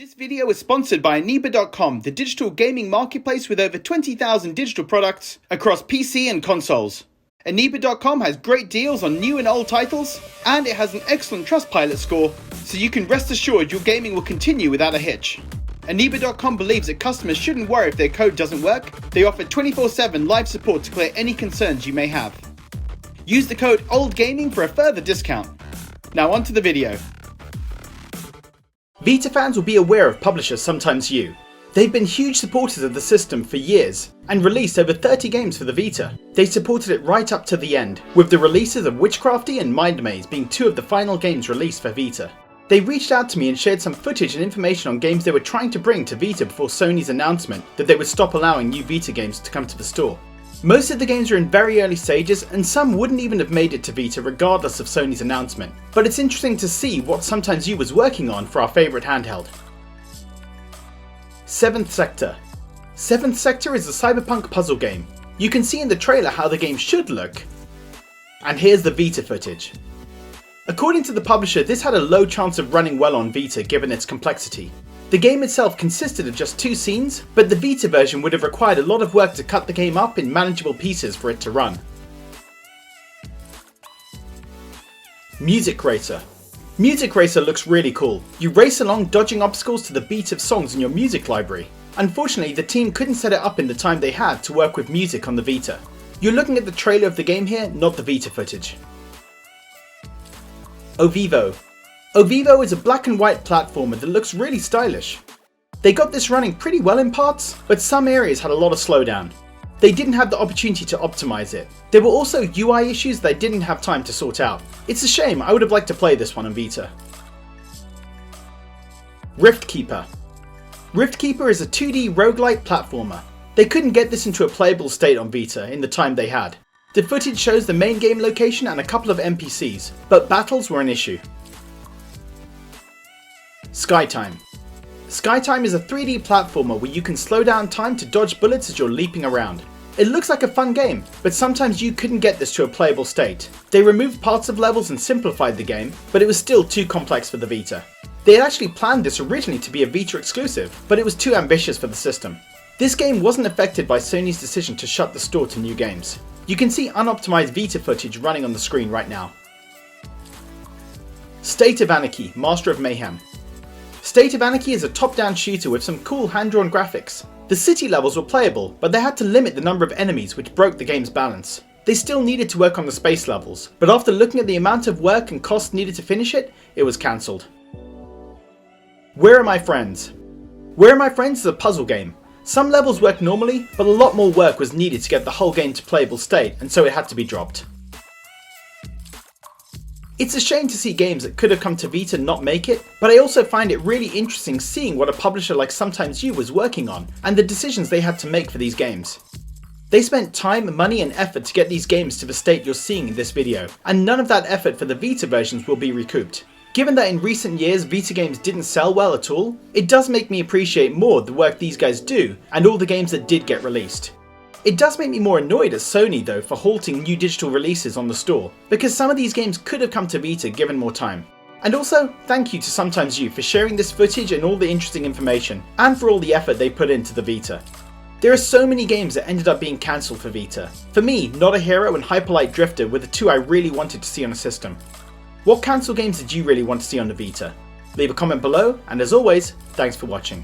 This video is sponsored by Aniba.com, the digital gaming marketplace with over 20,000 digital products across PC and consoles. Aniba.com has great deals on new and old titles, and it has an excellent Trustpilot score, so you can rest assured your gaming will continue without a hitch. Aniba.com believes that customers shouldn't worry if their code doesn't work. They offer 24/7 live support to clear any concerns you may have. Use the code OLDGAMING for a further discount. Now onto the video. Vita fans will be aware of publisher Sometimes You. They've been huge supporters of the system for years and released over 30 games for the Vita. They supported it right up to the end, with the releases of Witchcrafty and Mind Maze being two of the final games released for Vita. They reached out to me and shared some footage and information on games they were trying to bring to Vita before Sony's announcement that they would stop allowing new Vita games to come to the store. Most of the games are in very early stages, and some wouldn't even have made it to Vita regardless of Sony's announcement. But it's interesting to see what Sometimes You was working on for our favourite handheld. Seventh Sector. Seventh Sector is a cyberpunk puzzle game. You can see in the trailer how the game should look. And here's the Vita footage. According to the publisher, this had a low chance of running well on Vita given its complexity. The game itself consisted of just 2 scenes, but the Vita version would have required a lot of work to cut the game up in manageable pieces for it to run. Music Racer. Music Racer looks really cool. You race along dodging obstacles to the beat of songs in your music library. Unfortunately, the team couldn't set it up in the time they had to work with music on the Vita. You're looking at the trailer of the game here, not the Vita footage. Ovivo. Ovivo is a black and white platformer that looks really stylish. They got this running pretty well in parts, but some areas had a lot of slowdown. They didn't have the opportunity to optimize it. There were also UI issues they didn't have time to sort out. It's a shame, I would have liked to play this one on Vita. Rift Keeper. Rift Keeper is a 2D roguelike platformer. They couldn't get this into a playable state on Vita in the time they had. The footage shows the main game location and a couple of NPCs, but battles were an issue. Skytime. Skytime is a 3D platformer where you can slow down time to dodge bullets as you're leaping around. It looks like a fun game, but sometimes you couldn't get this to a playable state. They removed parts of levels and simplified the game, but it was still too complex for the Vita. They had actually planned this originally to be a Vita exclusive, but it was too ambitious for the system. This game wasn't affected by Sony's decision to shut the store to new games. You can see unoptimized Vita footage running on the screen right now. State of Anarchy, Master of Mayhem. State of Anarchy is a top-down shooter with some cool hand-drawn graphics. The city levels were playable, but they had to limit the number of enemies, which broke the game's balance. They still needed to work on the space levels, but after looking at the amount of work and cost needed to finish it, it was cancelled. Where Are My Friends? Where Are My Friends is a puzzle game. Some levels work normally, but a lot more work was needed to get the whole game to playable state, and so it had to be dropped. It's a shame to see games that could have come to Vita not make it, but I also find it really interesting seeing what a publisher like Sometimes You was working on, and the decisions they had to make for these games. They spent time, money and effort to get these games to the state you're seeing in this video, and none of that effort for the Vita versions will be recouped. Given that in recent years Vita games didn't sell well at all, it does make me appreciate more the work these guys do, and all the games that did get released. It does make me more annoyed at Sony though for halting new digital releases on the store, because some of these games could have come to Vita given more time. And also, thank you to Sometimes You for sharing this footage and all the interesting information, and for all the effort they put into the Vita. There are so many games that ended up being cancelled for Vita. For me, Not a Hero and Hyperlight Drifter were the two I really wanted to see on a system. What cancelled games did you really want to see on the Vita? Leave a comment below, and as always, thanks for watching.